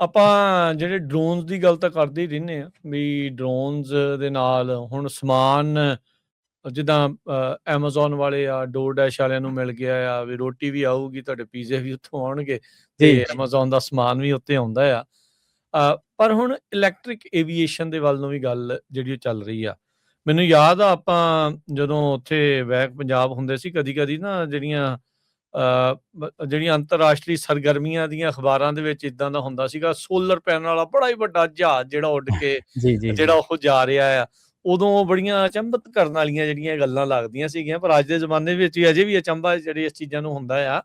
ਆਪਾਂ ਜਿਹੜੇ ਡਰੋਨਸ ਦੀ ਗੱਲ ਤਾਂ ਕਰਦੇ ਹੀ ਰਹਿੰਦੇ ਆ ਵੀ ਡਰੋਨਸ ਦੇ ਨਾਲ ਹੁਣ ਸਮਾਨ ਜਿੱਦਾਂ ਐਮਾਜ਼ੋਨ ਵਾਲੇ ਆ ਡੋਰਡੈਸ਼ ਵਾਲਿਆਂ ਨੂੰ ਮਿਲ ਗਿਆ ਆ ਵੀ ਰੋਟੀ ਵੀ ਆਊਗੀ ਤੁਹਾਡੇ ਪੀਜ਼ੇ ਵੀ ਉੱਥੋਂ ਆਉਣਗੇ ਤੇ ਜੀ ਐਮਾਜ਼ੋਨ ਦਾ ਸਮਾਨ ਵੀ ਉੱਤੇ ਆਉਂਦਾ ਆ ਪਰ ਹੁਣ ਇਲੈਕਟ੍ਰਿਕ ਏਵੀਏਸ਼ਨ ਦੇ ਵੱਲ ਨੂੰ ਵੀ ਗੱਲ ਜਿਹੜੀ ਉਹ ਚੱਲ ਰਹੀ ਆ। ਮੈਨੂੰ ਯਾਦ ਆ ਆਪਾਂ ਜਦੋਂ ਉੱਥੇ ਬੈਕ ਪੰਜਾਬ ਹੁੰਦੇ ਸੀ ਕਦੀ ਕਦੀ ਨਾ ਜਿਹੜੀਆਂ ਅੰਤਰਰਾਸ਼ਟਰੀ ਸਰਗਰਮੀਆਂ ਦੀਆਂ ਅਖਬਾਰਾਂ ਦੇ ਵਿੱਚ ਇਦਾਂ ਦਾ ਹੁੰਦਾ ਸੀਗਾ ਸੋਲਰ ਪੈਨਲ ਵਾਲਾ ਬੜਾ ਹੀ ਵੱਡਾ ਜਹਾਜ਼ ਜਿਹੜਾ ਉੱਡ ਕੇ ਜੀ ਜੀ ਜਿਹੜਾ ਜੀ ਉਹ ਜਾ ਰਿਹਾ ਆ। ਉਦੋਂ ਬੜੀਆਂ ਅਚੰਭਤ ਕਰਨ ਵਾਲੀਆਂ ਜਿਹੜੀਆਂ ਗੱਲਾਂ ਲੱਗਦੀਆਂ ਸੀਗੀਆਂ ਪਰ ਅੱਜ ਦੇ ਜ਼ਮਾਨੇ ਵਿੱਚ ਵੀ ਅਜੇ ਵੀ ਅਚੰਭਾ ਜਿਹੜੀ ਇਸ ਚੀਜ਼ਾਂ ਨੂੰ ਹੁੰਦਾ ਆ।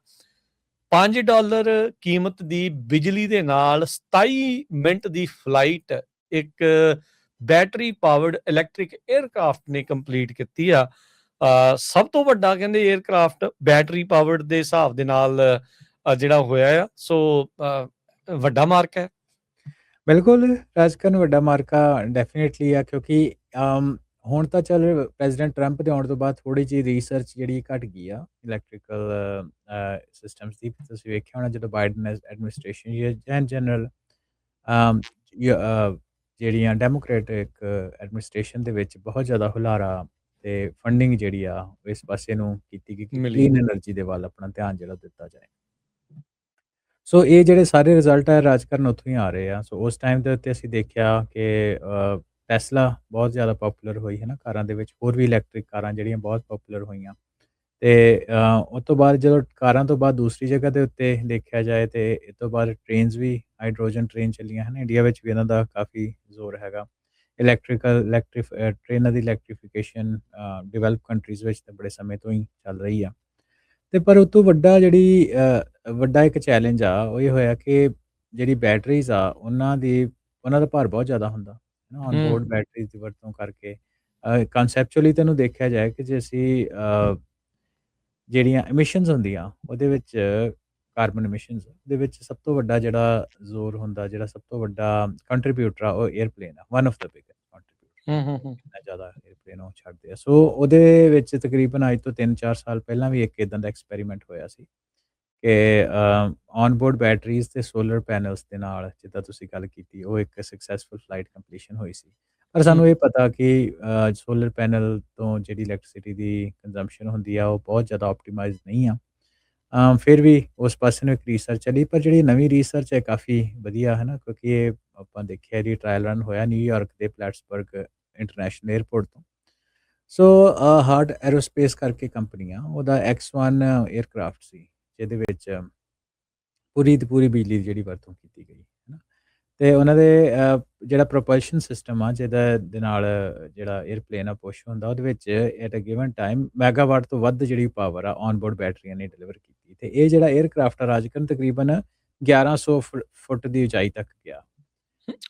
$5 ਕੀਮਤ ਦੀ ਬਿਜਲੀ ਦੇ ਨਾਲ 27 ਮਿੰਟ ਦੀ ਫਲਾਈਟ ਇੱਕ ਬੈਟਰੀ ਪਾਵਰਡ ਇਲੈਕਟ੍ਰਿਕ 에ਅਰਕ੍ਰਾਫਟ ਨੇ ਕੰਪਲੀਟ ਕੀਤੀ ਆ। ਸਭ ਤੋਂ ਵੱਡਾ ਕਹਿੰਦੇ 에ਅਰਕ੍ਰਾਫਟ ਬੈਟਰੀ ਪਾਵਰਡ ਦੇ ਹਿਸਾਬ ਦੇ ਨਾਲ ਜਿਹੜਾ ਹੋਇਆ ਆ। ਸੋ ਵੱਡਾ ਮਾਰਕ ਹੈ। ਬਿਲਕੁਲ ਰਾਜਕਰਨ ਵੱਡਾ ਮਾਰਕਾ ਡੈਫੀਨੇਟਲੀ ਆ ਕਿਉਂਕਿ ਹੁਣ ਤਾਂ ਚੱਲ ਪ੍ਰੈਜ਼ੀਡੈਂਟ ਟਰੰਪ ਦੇ ਆਉਣ ਤੋਂ ਬਾਅਦ ਥੋੜੀ ਜਿਹੀ ਰਿਸਰਚ ਜਿਹੜੀ ਘਟ ਗਈ ਆ ਇਲੈਕਟ੍ਰੀਕਲ ਸਿਸਟਮਸ ਦੀ। ਤੁਸੀਂ ਵੇਖਿਆ ਹੋਣਾ ਜਦੋਂ ਬਾਈਡਨ ਐਡਮਿਨਿਸਟ੍ਰੇਸ਼ਨ ਜਾਂ ਜਨਰਲ ਜਿਹੜੀਆਂ ਡੈਮੋਕ੍ਰੈਟਿਕ ਐਡਮਿਨਿਸਟ੍ਰੇਸ਼ਨ ਦੇ ਵਿੱਚ ਬਹੁਤ ਜ਼ਿਆਦਾ ਹੁਲਾਰਾ ਤੇ ਫੰਡਿੰਗ ਜਿਹੜੀ ਆ ਇਸ ਪਾਸੇ ਨੂੰ ਕੀਤੀ ਗਈ ਕਿ ਕਲੀਨ એનર્ਜੀ ਦੇ ਵੱਲ ਆਪਣਾ ਧਿਆਨ ਜਿਹੜਾ ਦਿੱਤਾ ਜਾਏ। ਸੋ ਇਹ ਜਿਹੜੇ ਸਾਰੇ ਰਿਜ਼ਲਟ ਹੈ ਰਾਜਕਰਨ ਉੱਥੋਂ ਹੀ ਆ ਰਹੇ ਆ। ਸੋ ਉਸ ਟਾਈਮ ਦੇ ਉੱਤੇ ਅਸੀਂ ਦੇਖਿਆ ਕਿ ਟੈਸਲਾ ਬਹੁਤ ਜ਼ਿਆਦਾ ਪਪੂਲਰ ਹੋਈ ਹੈ ਨਾ ਕਾਰਾਂ ਦੇ ਵਿੱਚ। ਹੋਰ ਵੀ ਇਲੈਕਟ੍ਰਿਕ ਕਾਰਾਂ ਜਿਹੜੀਆਂ ਬਹੁਤ ਪਪੂਲਰ ਹੋਈਆਂ ਤੇ ਉਸ ਤੋਂ ਬਾਅਦ ਜਦੋਂ ਕਾਰਾਂ ਤੋਂ ਬਾਅਦ ਦੂਸਰੀ ਜਗ੍ਹਾ ਦੇ ਉੱਤੇ ਦੇਖਿਆ ਜਾਏ ਤੇ ਇਸ ਤੋਂ ਬਾਅਦ ਟ੍ਰੇਨਸ ਵੀ ਹਾਈਡਰੋਜਨ ਟ੍ਰੇਨ ਚੱਲੀਆਂ ਹਨ। ਇੰਡੀਆ ਵਿੱਚ ਵੀ ਇਹਨਾਂ ਦਾ ਕਾਫੀ ਜ਼ੋਰ ਹੈਗਾ। ਇਲੈਕਟ੍ਰਿਕ ਟ੍ਰੇਨਾਂ ਦੀ ਇਲੈਕਟ੍ਰੀਫਿਕੇਸ਼ਨ ਡਿਵੈਲਪ ਕੰਟਰੀਜ਼ ਵਿੱਚ ਤਾਂ ਬੜੇ ਸਮੇਂ ਤੋਂ ਹੀ ਚੱਲ ਰਹੀ ਆ। ਤੇ ਪਰ ਉਹ ਤੋਂ ਵੱਡਾ ਵੱਡਾ ਇੱਕ ਚੈਲੰਜ ਆ ਉਹ ਇਹ ਹੋਇਆ ਕਿ ਜਿਹੜੀ ਬੈਟਰੀਜ਼ ਆ ਉਹਨਾਂ ਦਾ ਭਾਰ ਬਹੁਤ ਜ਼ਿਆਦਾ ਹੁੰਦਾ ਹੈ ਨਾ ਔਨ ਬੋਰਡ ਬੈਟਰੀਜ਼ ਦੀ ਵਰਤੋਂ ਕਰਕੇ। ਕਨਸੈਪਚੁਅਲੀ ਤੈਨੂੰ ਦੇਖਿਆ ਜਾਏ ਕਿ ਜੇ ਅਸੀਂ ਜਿਹੜੀਆਂ ਐਮਿਸ਼ਨਸ ਹੁੰਦੀਆਂ ਉਹਦੇ ਵਿੱਚ ਕਾਰਬਨ ਐਮਿਸ਼ਨਸ ਦੇ ਵਿੱਚ ਸਭ ਤੋਂ ਵੱਡਾ ਜਿਹੜਾ ਜ਼ੋਰ ਹੁੰਦਾ ਜਿਹੜਾ ਸਭ ਤੋਂ ਵੱਡਾ ਕੰਟਰੀਬਿਊਟਰ ਆ ਉਹ 에ਅਰਪਲੇਨ ਆ। ਵਨ ਆਫ ਦਾ ਬਿਗੇਸਟ ਕੰਟਰੀਬਿਊਟਰ ਇੰਨਾ ਜ਼ਿਆਦਾ 에ਅਰਪਲੇਨ ਉਹ ਛੱਡਦੇ ਆ। ਸੋ ਉਹਦੇ ਵਿੱਚ ਤਕਰੀਬਨ ਅੱਜ ਤੋਂ 3-4 ਸਾਲ ਪਹਿਲਾਂ ਵੀ ਇੱਕ ਇਦਾਂ ਦਾ ਐਕਸਪੈਰੀਮੈਂਟ ਹੋਇਆ ਸੀ ਕਿ ਔਨ ਬੋਰਡ ਬੈਟਰੀਜ਼ ਤੇ ਸੋਲਰ ਪੈਨਲਸ ਦੇ ਨਾਲ ਜਿੱਦਾਂ ਤੁਸੀਂ ਗੱਲ ਕੀਤੀ ਉਹ ਇੱਕ ਸਕਸੈਸਫੁਲ ਫਲਾਈਟ ਕੰਪਲੀਸ਼ਨ ਹੋਈ ਸੀ। ਪਰ ਸਾਨੂੰ ਇਹ ਪਤਾ ਕਿ ਸੋਲਰ ਪੈਨਲ ਤੋਂ ਜਿਹੜੀ ਇਲੈਕਟ੍ਰਿਸਿਟੀ ਦੀ ਕੰਜ਼ੰਪਸ਼ਨ ਹੁੰਦੀ ਆ ਉਹ ਬਹੁਤ ਜ਼ਿਆਦਾ ਆਪਟੀਮਾਈਜ਼ ਨਹੀਂ ਆ। ਫਿਰ ਵੀ ਉਸ ਪਾਸੇ ਨੂੰ ਇੱਕ ਰਿਸਰਚ ਚੱਲੀ ਪਰ ਜਿਹੜੀ ਨਵੀਂ ਰਿਸਰਚ ਹੈ ਕਾਫੀ ਵਧੀਆ ਹੈ ਨਾ ਕਿਉਂਕਿ ਇਹ ਆਪਾਂ ਦੇਖਿਆ ਇਹਦੀ ਟਰਾਇਲ ਰਨ ਹੋਇਆ ਨਿਊਯਾਰਕ ਦੇ ਪਲੈਟਸਬਰਗ ਇੰਟਰਨੈਸ਼ਨਲ 에ਅਰਪੋਰਟ ਤੋਂ। ਸੋ ਹਾਰਟ ਐਰੋਸਪੇਸ ਕਰਕੇ ਕੰਪਨੀ ਆ ਉਹਦਾ X1 에ਅਰਕ੍ਰਾਫਟ ਸੀ ਜਿਹਦੇ ਵਿੱਚ ਪੂਰੀ ਦੀ ਪੂਰੀ ਬਿਜਲੀ ਦੀ ਜਿਹੜੀ ਵਰਤੋਂ ਕੀਤੀ ਗਈ ਹੈ ਨਾ। ਤੇ ਉਹਨਾਂ ਦੇ ਜਿਹੜਾ ਪ੍ਰੋਪਲਸ਼ਨ ਸਿਸਟਮ ਆ ਜਿਹਦੇ ਦੇ ਨਾਲ ਜਿਹੜਾ 에ਅਰਪਲੇਨ ਆ ਪੁਸ਼ ਹੁੰਦਾ ਉਹਦੇ ਵਿੱਚ at a given time megawatt ਤੋਂ ਵੱਧ ਜਿਹੜੀ ਪਾਵਰ ਆ ਔਨ ਬੋਰਡ ਬੈਟਰੀਆਂ ਨੇ ਡਿਲੀਵਰ ਕੀਤੀ। ਤੇ ਇਹ ਜਿਹੜਾ 에ਅਰਕ੍ਰਾਫਟ ਆ ਰਾਜਕਰਨ ਤਕਰੀਬਨ 1100 ਫੁੱਟ ਦੀ ਉਚਾਈ ਤੱਕ ਗਿਆ।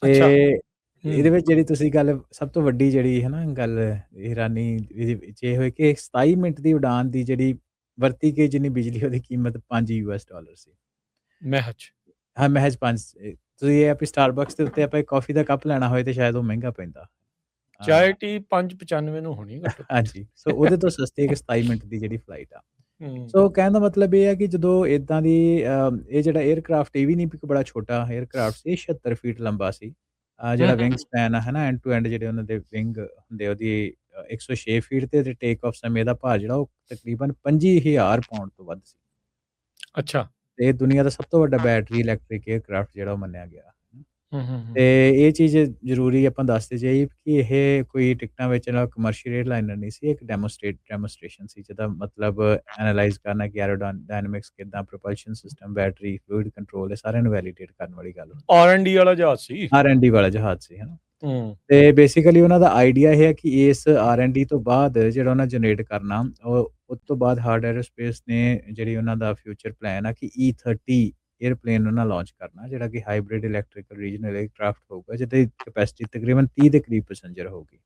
ਤੇ ਇਹਦੇ ਵਿੱਚ ਜਿਹੜੀ ਤੁਸੀਂ ਗੱਲ ਸਭ ਤੋਂ ਵੱਡੀ ਜਿਹੜੀ ਹੈ ਨਾ ਗੱਲ ਹੈਰਾਨੀ ਇਹਦੇ ਵਿੱਚ ਇਹ ਹੋਈ ਕਿ 27 ਮਿੰਟ ਦੀ ਉਡਾਨ ਦੀ ਜਿਹੜੀ ਵਰਤੀ ਗਈ ਜਿੰਨੀ ਬਿਜਲੀ ਉਹਦੀ ਕੀਮਤ $5 ਸੀ। ਮਹਿਜ 5। ਤੁਸੀਂ ਇਹ ਆਪਣੀ ਸਟਾਰਬਕਸ ਦੇ ਉੱਤੇ ਆਪਾਂ ਕਾਫੀ ਦਾ ਕੱਪ ਲੈਣਾ ਹੋਏ ਤੇ ਸ਼ਾਇਦ ਉਹ ਮਹਿੰਗਾ ਪੈਂਦਾ। ਚਾਹ ਟੀ 595 ਨੂੰ ਹੋਣੀ ਘੱਟੋ। ਹਾਂਜੀ ਸੋ ਉਹਦੇ ਤੋਂ ਸਸਤੀ ਇੱਕ 27 ਮਿੰਟ ਦੀ ਜਿਹੜੀ ਫਲਾਈਟ ਆ। ਸੋ ਕਹਿਣ ਦਾ ਮਤਲਬ ਇਹ ਹੈ ਕਿ ਜਦੋਂ ਇਦਾਂ ਦੀ ਇਹ ਜਿਹੜਾ 에ਅਰਕ੍ਰਾਫਟ ਇਹ ਵੀ ਨਹੀਂ ਇੱਕ ਬੜਾ ਛੋਟਾ 에ਅਰਕ੍ਰਾਫਟ ਸੀ 76 ਫੀਟ ਲੰਬਾ ਸੀ। ਜਿਹੜਾ ਵਿੰਗ ਸਪੈਨ ਆ ਹੈ ਨਾ ਐਂਡ ਟੂ ਐਂਡ ਜਿਹੜੇ ਉਹਨਾਂ ਦੇ ਵਿੰਗ ਹੁੰਦੇ ਉਹਦੀ 106 ਫੀਟ ਤੇ ਟੇਕ ਆਫ ਸਮੇਂ ਦਾ ਭਾਰ ਜਿਹੜਾ ਉਹ ਤਕਰੀਬਨ 25,000 ਪਾਉਂਡ ਤੋਂ ਵੱਧ ਸੀ। ਅੱਛਾ। ਤੇ ਦੁਨੀਆ ਦਾ ਸਭ ਤੋਂ ਵੱਡਾ ਬੈਟਰੀ ਇਲੈਕਟ੍ਰਿਕ 에ਅਰਕ੍ਰਾਫਟ ਜਿਹੜਾ ਉਹ ਮੰਨਿਆ ਗਿਆ। ਤੇ ਇਹ ਚੀਜ਼ ਜ਼ਰੂਰੀ ਆਪਾਂ ਦੱਸਦੇ ਜਾਈਏ ਕਿ ਇਹ ਕੋਈ ਟਿਕਟਾਂ ਵੇਚਣ ਕਮਰਸ਼ੀਅਲ 에ਅਰਲਾਈਨਰ ਨਹੀਂ ਸੀ। ਇੱਕ ਡੈਮੋਸਟ੍ਰੇਸ਼ਨ ਸੀ ਜਿਹਦਾ ਮਤਲਬ ਐਨਾਲਾਈਜ਼ ਕਰਨਾ ਕਿ ਐਰੋਡਾਇਨਾਮਿਕਸ ਕਿੱਦਾਂ propulsion system battery fluid control ਇਹ ਸਾਰਿਆਂ ਨੂੰ ਵੈਲੀਡੇਟ ਕਰਨ ਵਾਲੀ ਗੱਲ R&D ਵਾਲਾ ਜਹਾਜ਼ ਸੀ। R&D ਵਾਲਾ ਜਹਾਜ਼ ਸੀ ਹੈ ਨਾ। ਤੇ ਬੇਸਿਕਲੀ ਉਹਨਾਂ ਦਾ ਆਈਡੀਆ ਇਹ ਹੈ ਕਿ ਇਸ R&D ਤੋਂ ਬਾਅਦ ਜਿਹੜਾ ਉਹਨਾਂ ਜਨਰੇਟ ਕਰਨਾ ਉਸ ਤੋਂ ਬਾਅਦ ਹਾਰਡ ਐਰੋਸਪੇਸ ਨੇ ਜਿਹੜੀ ਉਹਨਾਂ ਦਾ ਫਿਊਚਰ ਪਲਾਨ ਆ ਕਿ E30 에ਅਰਪਲੇਨ ਉਹਨਾਂ ਲਾਂਚ ਕਰਨਾ ਜਿਹੜਾ ਕਿ ਹਾਈਬ੍ਰਿਡ ਇਲੈਕਟ੍ਰੀਕਲ ਰੀਜਨਲ 에ਅਰਕ੍ਰਾਫਟ ਹੋਊਗਾ ਜਿਹਦੀ ਕੈਪੈਸਿਟੀ ਤਕਰੀਬਨ 30 ਦੇ ਕਰੀਬ ਪੈਸੇਂਜਰ ਹੋਊਗੀ।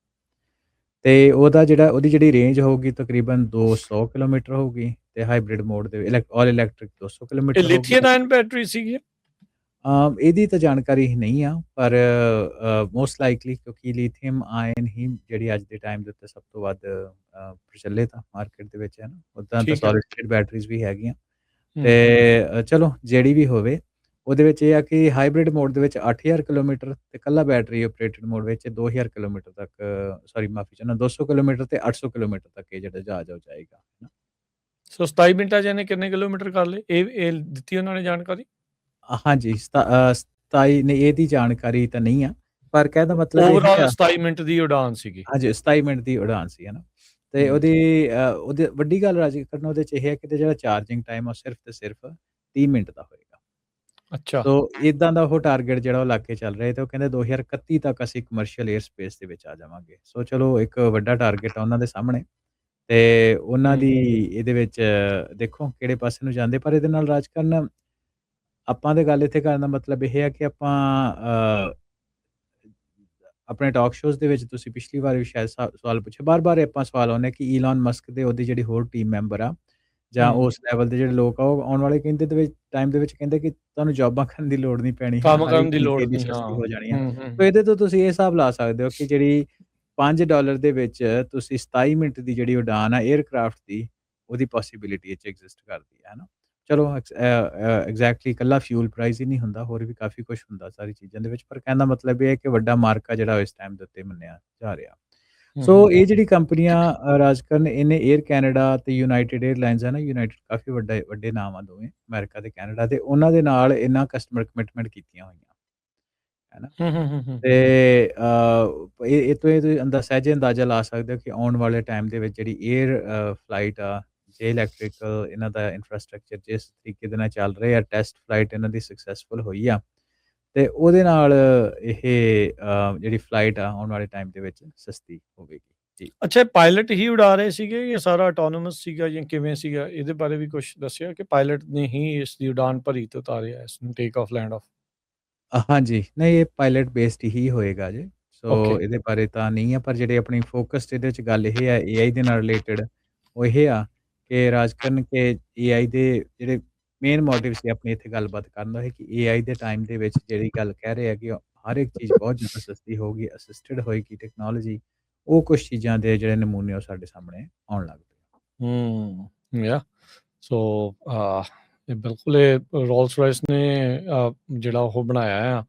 ਤੇ ਉਹਦੀ ਜਿਹੜੀ ਰੇਂਜ ਹੋਊਗੀ ਤਕਰੀਬਨ 200 ਕਿਲੋਮੀਟਰ ਹੋਊਗੀ ਤੇ ਹਾਈਬ੍ਰਿਡ ਮੋਡ ਦੇ ਆਲ ਇਲੈਕਟ੍ਰਿਕ 200 ਕਿਲੋਮੀਟਰ ਹੋਊਗੀ। ਲਿਥੀਅਮ ਆਇਨ ਬੈਟਰੀ ਸੀਗੀ। ਇਹਦੀ ਤਾਂ ਜਾਣਕਾਰੀ ਨਹੀਂ ਆ ਪਰ ਮੋਸਟ ਲਾਈਕਲੀ ਕਿਉਂਕਿ ਲਿਥੀਅਮ ਆਇਨ ਹੀ ਜਿਹੜੀ ਅੱਜ ਦੇ ਟਾਈਮ ਦੇ ਉੱਤੇ ਸਭ ਤੋਂ ਵੱਧ ਪ੍ਰਚਲਿਤ ਆ ਮਾਰਕੀਟ ਦੇ ਵਿੱਚ ਹੈ ਨਾ। ਉੱਦਾਂ ਤਾਂ ਸੋਲਿਡ ਸਟੇਟ ਬੈਟਰੀਜ਼ ਵੀ ਹੈਗੀਆਂ ਤੇ ਚਲੋ ਜਿਹੜੀ ਵੀ ਹੋਵੇ ਉਹਦੇ ਵਿੱਚ ਇਹ ਆ ਕਿ ਹਾਈਬ੍ਰਿਡ ਮੋਡ ਦੇ ਵਿੱਚ 8000 ਕਿਲੋਮੀਟਰ ਤੇ ਕੱਲਾ ਬੈਟਰੀ ਆਪਰੇਟਡ ਮੋਡ ਵਿੱਚ 2000 ਕਿਲੋਮੀਟਰ ਤੱਕ, ਸੌਰੀ ਮਾਫੀ ਚਾਹੁੰਦਾ, 200 ਕਿਲੋਮੀਟਰ ਤੇ 800 ਕਿਲੋਮੀਟਰ ਤੱਕ ਇਹ ਜਿਹੜਾ ਜਹਾਜ਼ ਆ ਉਹ ਜਾਏਗਾ। ਸੋ 27 ਮਿੰਟਾਂ 'ਚ ਇਹਨੇ ਕਿੰਨੇ ਕਿਲੋਮੀਟਰ ਕਰ ਲਏ? ਇਹ ਦਿੱਤੀ ਉਹਨਾਂ ਨੇ ਜਾਣਕਾਰੀ? ਹਾਂਜੀ 27 ਨੇ ਇਹਦੀ ਜਾਣਕਾਰੀ ਤਾਂ ਨਹੀਂ ਆ, ਪਰ ਕਹਿਣ ਦਾ ਮਤਲਬ ਇਹ ਓਵਰਆਲ ਆ 27 ਮਿੰਟ ਦੀ ਉਡਾਨ ਸੀਗੀ। ਹਾਂਜੀ 27 ਮਿੰਟ ਦੀ ਉਡਾਨ ਸੀ ਹਨਾ। ਤੇ ਉਹਦੀ ਵੱਡੀ ਗੱਲ ਰਾਜੀ ਕਰਨ ਉਹਦੇ 'ਚ ਇਹ ਹੈ ਕਿ ਜਿਹੜਾ ਚਾਰਜਿੰਗ ਟਾਈਮ ਆ ਸਿਰਫ ਤੇ ਸਿਰਫ 30 ਮਿੰਟ ਦਾ ਹੋਏਗਾ। ਅੱਛਾ। ਸੋ ਇਦਾਂ ਦਾ ਉਹ ਟਾਰਗੇਟ ਜਿਹੜਾ ਉਹ ਲਾ ਕੇ ਚੱਲ ਰਿਹਾ ਤੇ ਉਹ ਕਹਿੰਦੇ 2031 ਤੱਕ ਅਸੀਂ ਕਮਰਸ਼ੀਅਲ 에ਅਰ ਸਪੇਸ ਦੇ ਵਿੱਚ ਆ ਜਾਵਾਂਗੇ। ਸੋ ਚਲੋ ਇੱਕ ਵੱਡਾ ਟਾਰਗੇਟ ਆ ਉਹਨਾਂ ਦੇ ਸਾਹਮਣੇ ਤੇ ਉਹਨਾਂ ਦੀ ਇਹਦੇ ਵਿੱਚ ਦੇਖੋ ਕਿਹੜੇ ਪਾਸੇ ਨੂੰ ਜਾਂਦੇ, ਪਰ ਇਹਦੇ ਨਾਲ ਰਾਜਕਾਰਨ ਆਪਾਂ ਦੇ ਗੱਲ ਇੱਥੇ ਕਰਨ ਦਾ ਮਤਲਬ ਇਹ ਹੈ ਕਿ ਆਪਾਂ ਆਪਣੇ ਟਾਕ ਸ਼ੋਜ਼ ਦੇ ਵਿੱਚ ਤੁਸੀਂ ਪਿਛਲੀ ਵਾਰ ਵੀ ਸ਼ਾਇਦ ਸਵਾਲ ਪੁੱਛਿਆ, ਬਾਰ-ਬਾਰ ਆਪਾਂ ਸਵਾਲ ਆਉਂਦੇ ਕਿ ਈਲਨ ਮਸਕ ਦੇ ਉਹਦੀ ਜਿਹੜੀ ਹੋਰ ਟੀਮ ਮੈਂਬਰ ਆ ਜਾਂ ਉਸ ਲੈਵਲ ਦੇ ਜਿਹੜੇ ਲੋਕ ਆ ਉਹ ਆਉਣ ਵਾਲੇ ਕਹਿੰਦੇ ਦੇ ਵਿੱਚ ਟਾਈਮ ਦੇ ਵਿੱਚ ਕਹਿੰਦੇ ਕਿ ਤੁਹਾਨੂੰ ਜੌਬਾਂ ਕਰਨ ਦੀ ਲੋੜ ਨਹੀਂ ਪੈਣੀ, ਕੰਮ ਕਰਨ ਦੀ ਲੋੜ ਨਹੀਂ, ਸਸਤੀ ਹੋ ਜਾਣੀ ਆ। ਹਾਂ। ਸੋ ਇਹਦੇ ਤੋਂ ਤੁਸੀਂ ਇਹ ਹਿਸਾਬ ਲਾ ਸਕਦੇ ਹੋ ਕਿ ਜਿਹੜੀ $5 ਦੇ ਵਿੱਚ ਤੁਸੀਂ 27 ਮਿੰਟ ਦੀ ਜਿਹੜੀ ਉਡਾਨ ਆ 에ਅਰਕ੍ਰਾਫਟ ਦੀ, ਉਹਦੀ ਪੋਸੀਬਿਲਿਟੀ ਇਹ 'ਚ ਐਗਜ਼ਿਸਟ ਕਰਦੀ ਹੈ ਨਾ। ਚਲੋ ਐਗਜ਼ੈਕਟਲੀ ਇਕੱਲਾ ਫਿਊਲ ਪ੍ਰਾਈਸ ਹੀ ਨਹੀਂ ਹੁੰਦਾ, ਹੋਰ ਵੀ ਕਾਫੀ ਕੁਛ ਹੁੰਦਾ ਸਾਰੀ ਚੀਜ਼ਾਂ ਦੇ ਵਿੱਚ, ਪਰ ਕਹਿਣ ਦਾ ਮਤਲਬ ਇਹ ਹੈ ਕਿ ਵੱਡਾ ਮਾਰਕਾ ਜਿਹੜਾ ਇਸ ਟਾਈਮ ਦੇ ਉੱਤੇ ਮੰਨਿਆ ਜਾ ਰਿਹਾ। ਸੋ ਇਹ ਜਿਹੜੀ ਕੰਪਨੀਆਂ ਰਾਜਕਰਨ ਇਹਨੇ 에ਅਰ ਕੈਨੇਡਾ ਤੇ ਯੂਨਾਈਟਿਡ 에ਅਰਲਾਈਨਸ ਹੈ ਨਾ, ਯੂਨਾਈਟਿਡ ਕਾਫੀ ਵੱਡੇ ਨਾਮ ਆ ਦੋਵੇਂ, ਅਮਰੀਕਾ ਤੇ ਕੈਨੇਡਾ ਦੇ, ਉਹਨਾਂ ਦੇ ਨਾਲ ਇਹਨਾਂ ਕਸਟਮਰ ਕਮਿਟਮੈਂਟ ਕੀਤੀਆਂ ਹੋਈਆਂ ਹੈ ਨਾ। ਤੇ ਇਹ ਤੋਂ ਤੁਸੀਂ ਸਹਿਜੇ ਅੰਦਾਜ਼ਾ ਲਾ ਸਕਦੇ ਹੋ ਕਿ ਆਉਣ ਵਾਲੇ ਟਾਈਮ ਦੇ ਵਿੱਚ ਜਿਹੜੀ 에ਅਰ ਫਲਾਈਟ ਆ, ਜੇ ਇਲੈਕਟ੍ਰੀਕਲ ਇਹਨਾਂ ਦਾ ਇਨਫਰਾਸਟ੍ਰਕਚਰ ਜਿਸ ਤਰੀਕੇ ਦੇ ਨਾਲ ਚੱਲ ਰਿਹਾ, ਟੈਸਟ ਫਲਾਈਟ ਇਹਨਾਂ ਦੀ ਸਕਸੈਸਫੁਲ ਹੋਈ ਆ ਤੇ ਉਹਦੇ ਨਾਲ ਇਹ ਜਿਹੜੀ ਫਲਾਈਟ ਆ ਆਉਣ ਵਾਲੇ ਟਾਈਮ ਦੇ ਵਿੱਚ ਸਸਤੀ ਹੋਵੇਗੀ। ਜੀ ਅੱਛਾ, ਪਾਇਲਟ ਹੀ ਉਡਾ ਰਹੇ ਸੀਗੇ ਜਾਂ ਸਾਰਾ ਆਟੋਨੋਮਸ ਸੀਗਾ ਜਾਂ ਕਿਵੇਂ ਸੀਗਾ? ਇਹਦੇ ਬਾਰੇ ਵੀ ਕੁਝ ਦੱਸਿਆ ਕਿ ਪਾਇਲਟ ਨੇ ਹੀ ਇਸ ਦੀ ਉਡਾਨ ਭਰੀ ਤੇ ਉਤਾਰਿਆ ਇਸ ਨੂੰ, ਟੇਕ ਆਫ ਲੈਂਡ ਆਫ? ਹਾਂਜੀ, ਨਹੀਂ ਇਹ ਪਾਇਲਟ ਬੇਸਡ ਹੀ ਹੋਏਗਾ ਜੀ। So okay. ਇਹਦੇ ਬਾਰੇ ਤਾਂ ਨਹੀਂ ਆ, ਪਰ ਜਿਹੜੇ ਆਪਣੀ ਫੋਕਸਡ ਇਹਦੇ ਵਿੱਚ ਗੱਲ ਇਹ ਹੈ AI ਦੇ ਨਾਲ ਰਿਲੇਟਡ, ਉਹ ਇਹ ਆ ਕਿ ਰਾਜਕਰਨ ਕੇ AI ਦੇ ਜਿਹੜੇ ਮੇਨ ਮੋਟਿਵ ਸੀ ਆਪਣੀ ਇੱਥੇ ਗੱਲਬਾਤ ਕਰਨ ਦਾ ਹੈ ਕਿ AI ਦੇ ਟਾਈਮ ਦੇ ਵਿੱਚ ਜਿਹੜੀ ਗੱਲ ਕਹਿ ਰਹੇ ਆ ਕਿ ਹਰ ਇੱਕ ਚੀਜ਼ ਬਹੁਤ ਜ਼ਿਆਦਾ ਸਸਤੀ ਹੋਊਗੀ, ਅਸਿਸਟਡ ਹੋਏਗੀ ਟੈਕਨੋਲੋਜੀ, ਉਹ ਕੁਛ ਚੀਜ਼ਾਂ ਦੇ ਜਿਹੜੇ ਨਮੂਨੇ ਉਹ ਸਾਡੇ ਸਾਹਮਣੇ ਆਉਣ ਲੱਗ ਪਏ। ਯਾ ਸੋ ਇਹ ਬਿਲਕੁਲ ਇਹ ਰੋਲਸ ਰਾਇਸ ਨੇ ਜਿਹੜਾ ਉਹ ਬਣਾਇਆ ਆ,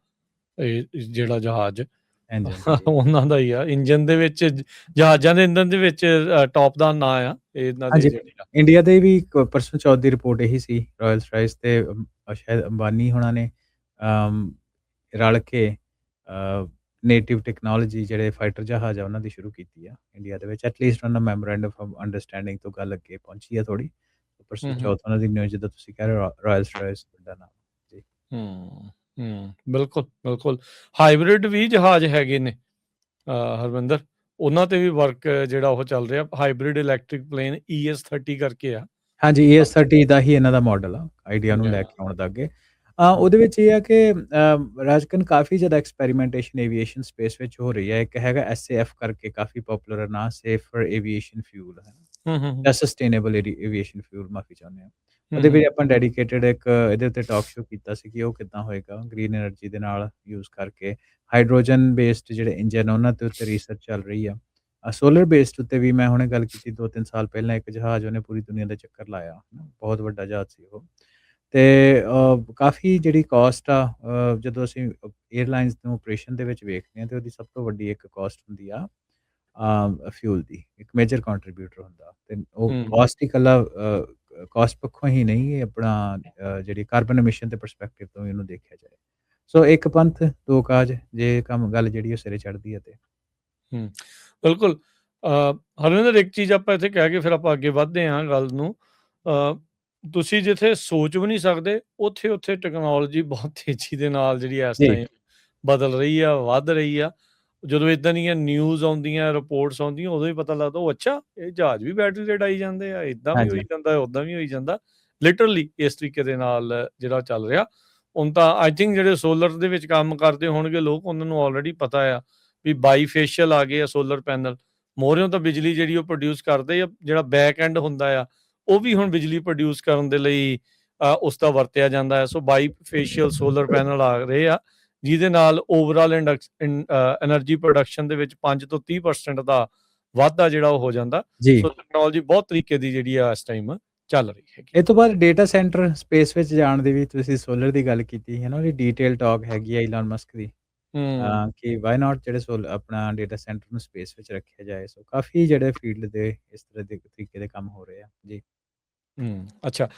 ਇਹ ਜਿਹੜਾ ਜਹਾਜ਼ ਉਹਨਾਂ ਦਾ ਹੀ ਆ। ਇੰਜਨ ਦੇ ਵਿੱਚ, ਜਹਾਜ਼ਾਂ ਦੇ ਇੰਜਨ ਦੇ ਵਿੱਚ ਟੌਪ ਦਾ ਨਾਂ ਆ ਇਹਨਾਂ ਦੇ ਹਾਂਜੀ, ਇੰਡੀਆ ਦੇ ਵੀ ਪਰਸੋਂ ਚੌਥ ਦੀ ਰਿਪੋਰਟ ਇਹੀ ਸੀ, ਰਾਇਲਸ ਰਾਇਸ ਤੇ ਸ਼ਾਇਦ ਅੰਬਾਨੀ ਹੋਣਾ ਨੇ ਰਲ ਕੇ ਨੇਟਿਵ ਟੈਕਨੋਲੋਜੀ ਜਿਹੜੇ ਫਾਈਟਰ ਜਹਾਜ਼ ਆ ਉਹਨਾਂ ਦੀ ਸ਼ੁਰੂ ਕੀਤੀ ਆ ਇੰਡੀਆ ਦੇ ਵਿੱਚ। ਐਟਲੀਸਟ ਉਹਨਾਂ ਮੈਮੋਰੈਂਡਮ ਆਫ ਅੰਡਰਸਟੈਂਡਿੰਗ ਤੋਂ ਗੱਲ ਅੱਗੇ ਪਹੁੰਚੀ ਆ ਥੋੜੀ। ਪਰਸੋਂ ਚੌਥ ਉਹਨਾਂ ਦੀ ਨਿਊਜ਼ ਜਿੱਦਾਂ ਤੁਸੀਂ ਕਹਿ ਰਹੇ ਹੋ, ਰਾਇਲਸ ਰਾਇਸ ਦਾ ਨਾਮ ਜੀ। ਬਿਲਕੁਲ ਬਿਲਕੁਲ। ਹਾਈਬ੍ਰਿਡ ਵੀ ਜਹਾਜ਼ ਹੈਗੇ ਨੇ ਹਰਵਿੰਦਰ, ਉਹਨਾਂ ਤੇ ਵੀ ਵਰਕ ਜਿਹੜਾ ਉਹ ਚੱਲ ਰਿਹਾ। ਹਾਈਬ੍ਰਿਡ ਇਲੈਕਟ੍ਰਿਕ ਪਲੇਨ ES-30 ਕਰਕੇ ਆ। ਹਾਂਜੀ, ES-30 ਦਾ ਹੀ ਇਹਨਾਂ ਦਾ ਮਾਡਲ ਆ, ਆਈਡੀਆ ਨੂੰ ਲੈ ਕੇ ਆਉਣ ਦਾ ਅੱਗੇ। ਉਹਦੇ ਵਿੱਚ ਇਹ ਆ ਕਿ ਰਾਜਕਰਨ ਕਾਫੀ ਜ਼ਿਆਦਾ ਐਕਸਪੈਰੀਮੈਂਟੇਸ਼ਨ ਏਵੀਏਸ਼ਨ ਸਪੇਸ ਵਿੱਚ ਹੋ ਰਹੀ ਹੈ। ਇੱਕ ਹੈਗਾ SAF ਕਰਕੇ ਕਾਫੀ ਪਪੂਲਰ ਨਾਂ, ਸੇਫਰ ਏਵੀਏਸ਼ਨ ਫਿਊਲ ਹੈ ਜਾਂ ਸਸਟੇਨੇਬਲ ਏਵੀਏਸ਼ਨ ਫਿਊਲ, ਮਾਫੀ ਚਾਹੁੰਦੇ ਹਾਂ। ਉਹਦੇ ਵਿੱਚ ਆਪਾਂ ਡੈਡੀਕੇਟਡ ਇੱਕ ਇਹਦੇ ਉੱਤੇ ਟਾਕ ਸ਼ੋ ਕੀਤਾ ਸੀ ਕਿ ਉਹ ਕਿੱਦਾਂ ਹੋਏਗਾ ਗ੍ਰੀਨ ਐਨਰਜੀ ਦੇ ਨਾਲ ਯੂਜ਼ ਕਰਕੇ। ਹਾਈਡਰੋਜਨ ਬੇਸਡ ਜਿਹੜੇ ਇੰਜਨ ਉਹਨਾਂ ਦੇ ਉੱਤੇ ਰਿਸਰਚ ਚੱਲ ਰਹੀ ਆ। ਸੋਲਰ ਬੇਸਡ ਉੱਤੇ ਵੀ ਮੈਂ ਹੁਣੇ ਗੱਲ ਕੀਤੀ 2-3 ਸਾਲ ਪਹਿਲਾਂ, ਇੱਕ ਜਹਾਜ਼ ਉਹਨੇ ਪੂਰੀ ਦੁਨੀਆ ਦਾ ਚੱਕਰ ਲਾਇਆ, ਬਹੁਤ ਵੱਡਾ ਜਹਾਜ਼ ਸੀ ਉਹ। ਤੇ ਕਾਫੀ ਜਿਹੜੀ ਕਾਸਟ ਆ, ਜਦੋਂ ਅਸੀਂ 에ਅਰਲਾਈਨਸ ਨੂੰ ਆਪਰੇਸ਼ਨ ਦੇ ਵਿੱਚ ਵੇਖਦੇ ਹਾਂ ਤੇ ਉਹਦੀ ਸਭ ਤੋਂ ਵੱਡੀ ਇੱਕ ਕਾਸਟ ਹੁੰਦੀ ਆ ਫਿਊਲ ਦੀ, ਇੱਕ ਮੇਜਰ ਕੰਟਰੀਬਿਊਟਰ ਹੁੰਦਾ। ਤੇ ਉਹ ਕਾਸਟ ਹੀ ਇਕੱਲਾ ਕਾਸਟ ਪੱਖੋਂ ਹੀ ਨਹੀਂ, ਇਹ ਆਪਣਾ ਜਿਹੜੀ ਕਾਰਬਨ ਐਮਿਸ਼ਨ ਦੇ ਪਰਸਪੈਕਟਿਵ ਤੋਂ ਵੀ ਇਹਨੂੰ ਦੇਖਿਆ ਜਾਏ। ਸੋ ਇੱਕ ਪੰਥ ਦੋ ਕਾਜ, ਜੇ ਗੱਲ ਜਿਹੜੀ ਉਹ ਸਿਰੇ ਚੜ੍ਹਦੀ ਹੈ ਤੇ ਬਿਲਕੁਲ। ਹਰਵਿੰਦਰ, ਇੱਕ ਚੀਜ਼ ਆਪਾਂ ਇੱਥੇ ਕਹਿ ਕੇ ਫਿਰ ਆਪਾਂ ਅੱਗੇ ਵੱਧਦੇ ਹਾਂ ਗੱਲ ਨੂੰ। ਤੁਸੀਂ ਜਿੱਥੇ ਸੋਚ ਵੀ ਨਹੀਂ ਸਕਦੇ, ਉੱਥੇ ਟੈਕਨੋਲੋਜੀ ਬਹੁਤ ਤੇਜ਼ੀ ਦੇ ਨਾਲ ਜਿਹੜੀ ਇਸ ਟਾਈਮ ਬਦਲ ਰਹੀ ਆ, ਵੱਧ ਰਹੀ ਆ। ਜਦੋਂ ਇਦਾਂ ਦੀਆਂ ਨਿਊਜ਼ ਆਉਂਦੀਆਂ, ਰਿਪੋਰਟਸ ਆਉਂਦੀਆਂ, ਉਦੋਂ ਹੀ ਪਤਾ ਲੱਗਦਾ ਉਹ ਅੱਛਾ, ਇਹ ਜਹਾਜ਼ ਵੀ ਬੈਟਰੀ ਤੇ ਉਡਾਈ ਜਾਂਦੇ ਆ, ਇੱਦਾਂ ਵੀ ਹੋਈ ਜਾਂਦਾ, ਉੱਦਾਂ ਵੀ ਹੋਈ ਜਾਂਦਾ। ਲਿਟਰਲੀ ਇਸ ਤਰੀਕੇ ਦੇ ਨਾਲ ਜਿਹੜਾ ਚੱਲ ਰਿਹਾ। ਹੁਣ ਤਾਂ ਆਈ ਥਿੰਕ ਜਿਹੜੇ ਸੋਲਰ ਦੇ ਵਿੱਚ ਕੰਮ ਕਰਦੇ ਹੋਣਗੇ ਲੋਕ, ਉਹਨਾਂ ਨੂੰ ਆਲਰੇਡੀ ਪਤਾ ਆ ਵੀ ਬਾਈਫੇਸ਼ੀਅਲ ਆ ਗਏ ਆ ਸੋਲਰ ਪੈਨਲ। ਮੋਹਰਿਓਂ ਤਾਂ ਬਿਜਲੀ ਜਿਹੜੀ ਉਹ ਪ੍ਰੋਡਿਊਸ ਕਰਦੇ ਆ, ਜਿਹੜਾ ਬੈਕ ਐਂਡ ਹੁੰਦਾ ਆ ਉਹ ਵੀ ਹੁਣ ਬਿਜਲੀ ਪ੍ਰੋਡਿਊਸ ਕਰਨ ਦੇ ਲਈ ਉਸ ਦਾ ਵਰਤਿਆ ਜਾਂਦਾ ਹੈ। ਸੋ ਬਾਈਫੇਸ਼ੀਅਲ ਸੋਲਰ ਪੈਨਲ ਆ ਰਹੇ ਆ, ਜਿਹਦੇ ਨਾਲ ਓਵਰਆਲ ਐਨਰਜੀ ਪ੍ਰੋਡਕਸ਼ਨ ਦੇ ਵਿੱਚ 5 ਤੋਂ 30% ਦਾ ਵਾਧਾ ਜਿਹੜਾ ਉਹ ਹੋ ਜਾਂਦਾ। ਸੋ ਟੈਕਨੋਲੋਜੀ ਬਹੁਤ ਤਰੀਕੇ ਦੀ ਜਿਹੜੀ ਆ ਇਸ ਟਾਈਮ ਚੱਲ ਰਹੀ ਹੈਗੀ। ਇਹ ਤੋਂ ਬਾਅਦ ਡਾਟਾ ਸੈਂਟਰ ਸਪੇਸ ਵਿੱਚ ਜਾਣ ਦੀ ਵੀ ਤੁਸੀਂ ਸੋਲਰ ਦੀ ਗੱਲ ਕੀਤੀ ਹੈ ਨਾ, ਉਹਦੀ ਡੀਟੇਲ ਟਾਕ ਹੈਗੀ ਆ ਇਲਨ ਮਸਕ ਦੀ ਹੂੰ, ਕਿ ਵਾਈ ਨਾਟ ਜਿਹੜੇ ਆਪਣਾ ਡਾਟਾ ਸੈਂਟਰ ਨੂੰ ਸਪੇਸ ਵਿੱਚ ਰੱਖਿਆ ਜਾਏ। ਸੋ ਕਾਫੀ ਜਿਹੜੇ ਫੀਲਡ ਦੇ ਇਸ ਤਰ੍ਹਾਂ ਦੇ ਤਰੀਕੇ ਦੇ ਕੰਮ ਹੋ ਰਹੇ ਆ ਜੀ। ਅੱਛਾ।